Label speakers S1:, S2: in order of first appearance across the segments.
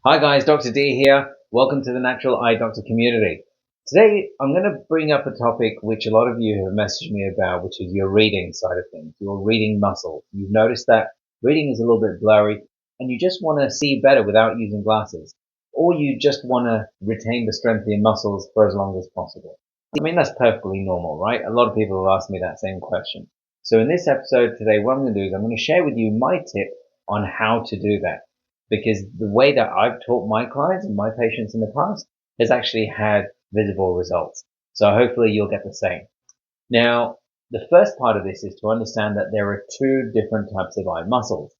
S1: Hi guys, Doctor Dee here. Welcome to the Natural Eye Doctor community. Today I'm going to bring up a topic which a lot of you have messaged me about, which is your reading side of things, your reading muscle. You've noticed that reading is a little bit blurry and you just want to see better without using glasses, or you just want to retain the strength of your muscles for as long as possible. I mean, that's perfectly normal, right? A lot of people have asked me that same question. So in this episode today, what I'm going to do is I'm going to share with you my tip on how to do that, because the way that I've taught my clients and my patients in the past has actually had visible results. So hopefully you'll get the same. Now, the first part of this is to understand that there are two different types of eye muscles.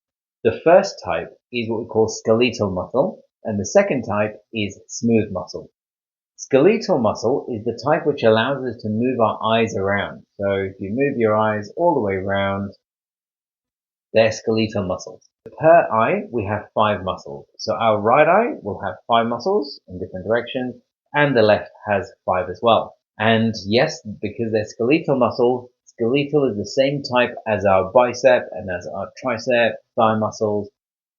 S1: The first type is what we call skeletal muscle, and the second type is smooth muscle. Skeletal muscle is the type which allows us to move our eyes around. So if you move your eyes all the way around, they're skeletal muscles. Per eye, we have 5 muscles. So our right eye will have 5 muscles in different directions, and the left has 5 as well. And yes, because they're skeletal muscle, skeletal is the same type as our bicep and as our tricep, thigh muscles.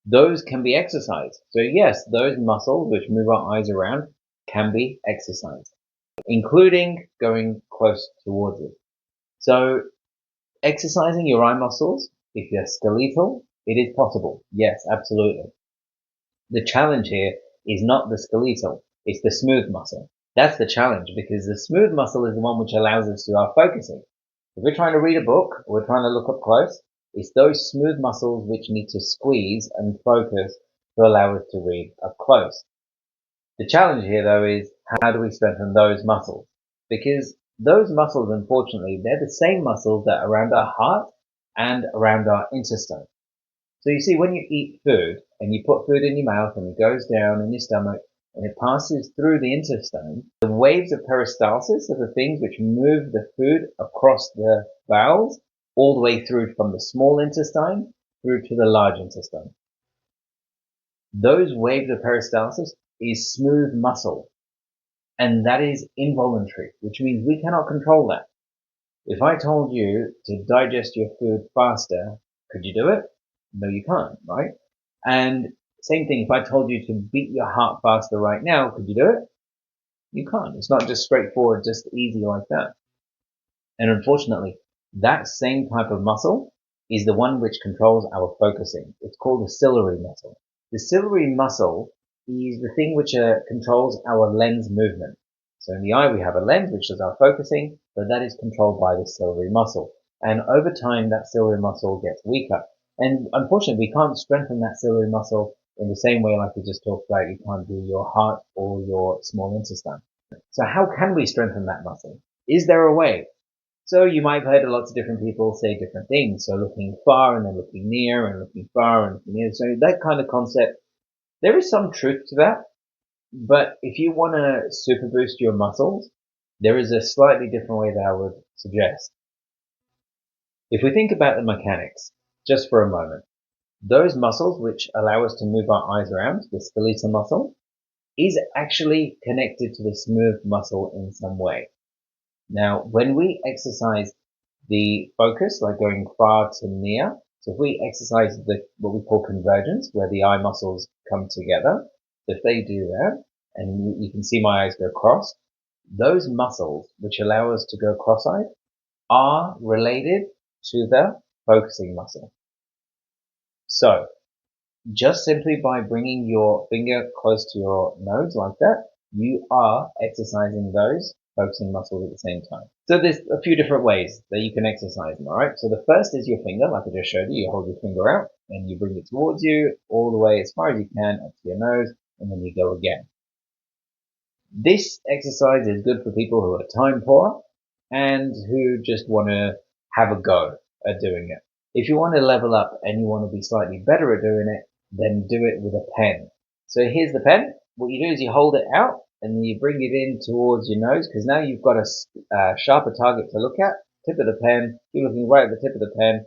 S1: Those can be exercised. So yes, those muscles which move our eyes around can be exercised, including going close towards it. So exercising your eye muscles, if you're skeletal, it is possible. Yes, absolutely. The challenge here is not the skeletal, it's the smooth muscle. That's the challenge, because the smooth muscle is the one which allows us to do our focusing. If we're trying to read a book, or we're trying to look up close, it's those smooth muscles which need to squeeze and focus to allow us to read up close. The challenge here, though, is how do we strengthen those muscles? Because those muscles, unfortunately, they're the same muscles that are around our heart and around our intestine. So you see, when you eat food and you put food in your mouth and it goes down in your stomach and it passes through the intestine, the waves of peristalsis are the things which move the food across the bowels all the way through from the small intestine through to the large intestine. Those waves of peristalsis is smooth muscle, and that is involuntary, which means we cannot control that. If I told you to digest your food faster, could you do it? No, you can't, right? And same thing, if I told you to beat your heart faster right now, could you do it? You can't. It's not just straightforward, just easy like that. And unfortunately, that same type of muscle is the one which controls our focusing. It's called the ciliary muscle. The ciliary muscle is the thing which controls our lens movement. So in the eye we have a lens which does our focusing, but that is controlled by the ciliary muscle. And over time that ciliary muscle gets weaker. And unfortunately we can't strengthen that ciliary muscle in the same way like we just talked about. You can't do your heart or your small intestine. So how can we strengthen that muscle? Is there a way? So you might have heard lots of different people say different things. So looking far and then looking near and looking far and looking near. So that kind of concept, there is some truth to that. But if you want to super boost your muscles, there is a slightly different way that I would suggest. If we think about the mechanics, just for a moment, those muscles which allow us to move our eyes around, the skeletal muscle, is actually connected to the smooth muscle in some way. Now, when we exercise the focus, like going far to near, so if we exercise what we call convergence, where the eye muscles come together, if they do that, and you can see my eyes go cross, those muscles which allow us to go cross-eyed are related to the focusing muscle. So, just simply by bringing your finger close to your nose like that, you are exercising those focusing muscles at the same time. So there's a few different ways that you can exercise them, alright? So the first is your finger, like I just showed you. You hold your finger out and you bring it towards you all the way as far as you can up to your nose, and then you go again. This exercise is good for people who are time poor and who just want to have a go at doing it. If you want to level up and you want to be slightly better at doing it, then do it with a pen. So here's the pen. What you do is you hold it out and then you bring it in towards your nose, because now you've got a sharper target to look at. Tip of the pen, keep looking right at the tip of the pen.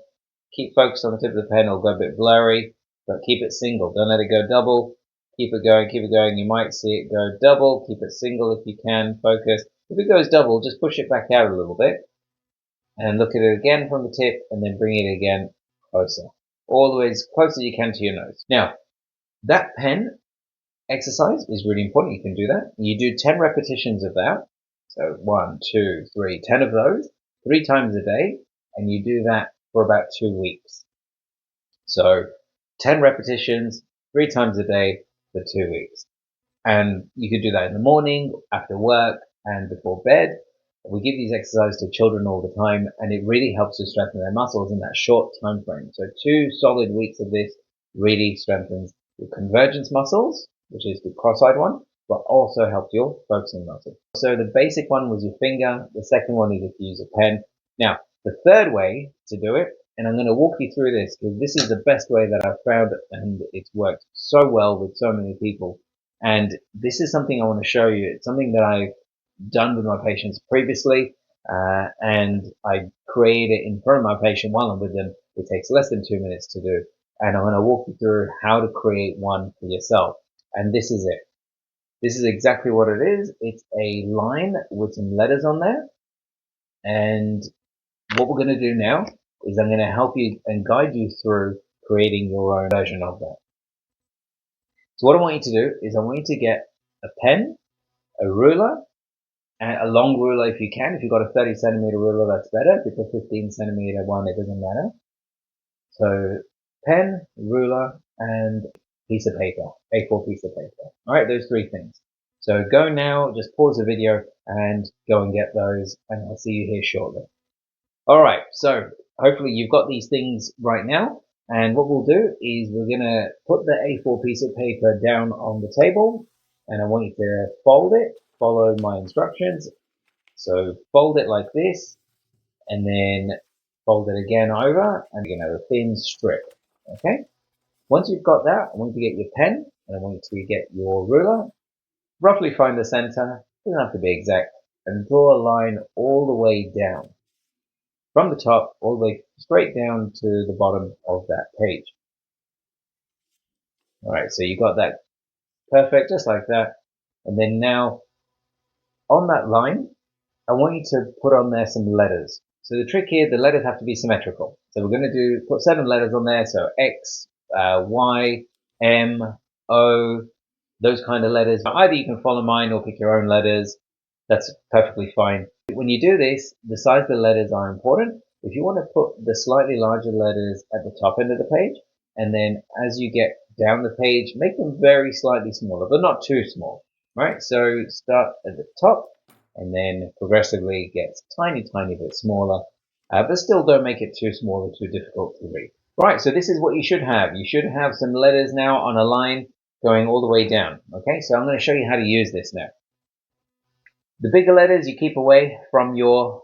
S1: Keep focused on the tip of the pen. It'll go a bit blurry, but keep it single. Don't let it go double. Keep it going, keep it going. You might see it go double. Keep it single if you can. Focus. If it goes double, just push it back out a little bit and look at it again from the tip, and then bring it again closer. All the way as close as you can to your nose. Now, that pen exercise is really important. You can do that. You do 10 repetitions of that. So 1, 2, 3, 10 of those, 3 times a day, and you do that for about 2 weeks. So 10 repetitions, 3 times a day for 2 weeks. And you could do that in the morning, after work, and before bed. We give these exercises to children all the time, and it really helps to strengthen their muscles in that short time frame. So 2 solid weeks of this really strengthens your convergence muscles, which is the cross-eyed one, but also helps your focusing muscle. So the basic one was your finger. The second one is if you use a pen. Now, the third way to do it, and I'm going to walk you through this because this is the best way that I've found, and it's worked so well with so many people. And this is something I want to show you. It's something that I've done with my patients previously, and I create it in front of my patient while I'm with them. It takes less than 2 minutes to do, and I'm going to walk you through how to create one for yourself. And this is it. This is exactly what it is. It's a line with some letters on there, and what we're going to do now is I'm going to help you and guide you through creating your own version of that. So what I want you to do is I want you to get a pen, a ruler, and a long ruler if you can. If you've got a 30 centimeter ruler, that's better. If it's a 15 centimeter one, it doesn't matter. So pen, ruler, and piece of paper, A4 piece of paper. All right, those 3 things. So go now, just pause the video and go and get those, and I'll see you here shortly. All right, so hopefully you've got these things right now. And what we'll do is we're going to put the A4 piece of paper down on the table, and I want you to fold it, follow my instructions. So fold it like this, and then fold it again over, and you're going to have a thin strip. Okay? Once you've got that, I want you to get your pen, and I want you to get your ruler, roughly find the center, doesn't have to be exact, and draw a line all the way down. From the top, all the way straight down to the bottom of that page. Alright, so you got that perfect, just like that. And then now, on that line, I want you to put on there some letters. So the trick here, the letters have to be symmetrical. So we're going to put 7 letters on there. So X, Y, M, O, those kind of letters. Either you can follow mine or pick your own letters. That's perfectly fine. When you do this, the size of the letters are important. If you want to put the slightly larger letters at the top end of the page, and then as you get down the page, make them very slightly smaller, but not too small, right? So start at the top, and then progressively gets tiny bit smaller, but still don't make it too small or too difficult to read. Right, so this is what you should have. You should have some letters now on a line going all the way down. Okay, so I'm going to show you how to use this now. The bigger letters you keep away from your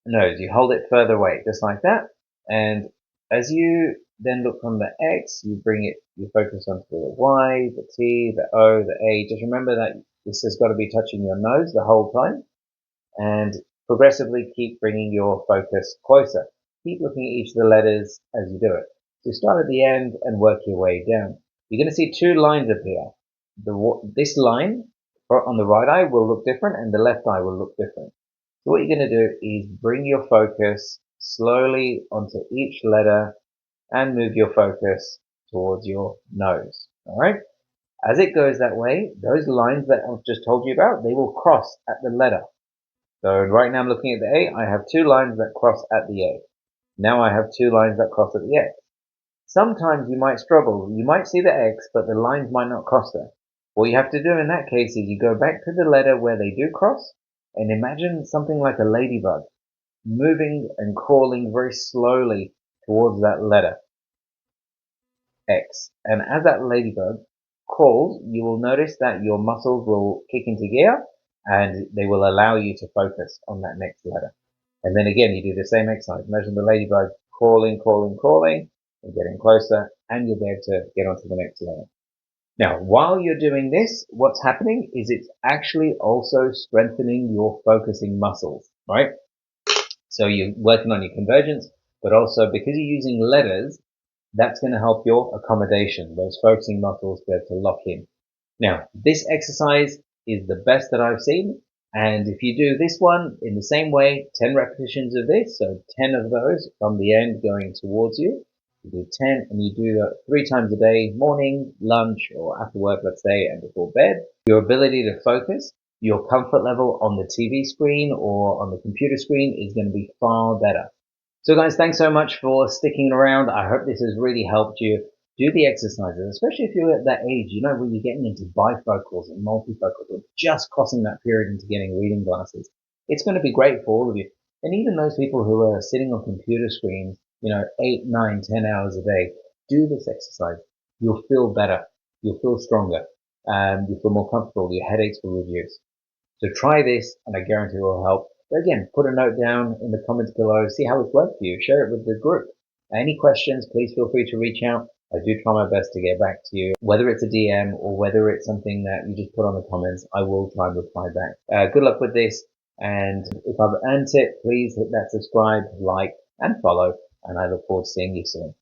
S1: nose. You hold it further away, just like that. And as you then look from the X, you bring it, you focus onto the Y, the T, the O, the A. Just remember that this has got to be touching your nose the whole time. And progressively keep bringing your focus closer. Keep looking at each of the letters as you do it. So start at the end and work your way down. You're going to see 2 lines appear. This line on the right eye will look different, and the left eye will look different. So what you're going to do is bring your focus slowly onto each letter and move your focus towards your nose. All right? As it goes that way, those lines that I've just told you about, they will cross at the letter. So right now I'm looking at the A. I have 2 lines that cross at the A. Now I have 2 lines that cross at the X. Sometimes you might struggle. You might see the X, but the lines might not cross there. What you have to do in that case is you go back to the letter where they do cross, and imagine something like a ladybug moving and crawling very slowly towards that letter X. And as that ladybug crawls, you will notice that your muscles will kick into gear, and they will allow you to focus on that next letter. And then again, you do the same exercise. Imagine the ladybug crawling, and getting closer, and you'll be able to get onto the next letter. Now, while you're doing this, what's happening is it's actually also strengthening your focusing muscles, right? So you're working on your convergence, but also because you're using letters, that's going to help your accommodation, those focusing muscles be able to lock in. Now, this exercise is the best that I've seen. And if you do this one in the same way, 10 repetitions of this, so 10 of those from the end going towards you, you do 10, and you do that 3 times a day, morning, lunch, or after work, let's say, and before bed, your ability to focus, your comfort level on the TV screen or on the computer screen is going to be far better. So guys, thanks so much for sticking around. I hope this has really helped you. Do the exercises, especially if you're at that age, you know, where you're getting into bifocals and multifocals, or just crossing that period into getting reading glasses. It's going to be great for all of you. And even those people who are sitting on computer screens, you know, 8, 9, 10 hours a day, do this exercise. You'll feel better. You'll feel stronger. You'll feel more comfortable. Your headaches will reduce. So try this, and I guarantee it will help. But again, put a note down in the comments below, see how it's worked for you, share it with the group. Any questions, please feel free to reach out. I do try my best to get back to you, whether it's a DM or whether it's something that you just put on the comments, I will try and reply back. Good luck with this, and if I've earned it, please hit that subscribe, like, and follow, and I look forward to seeing you soon.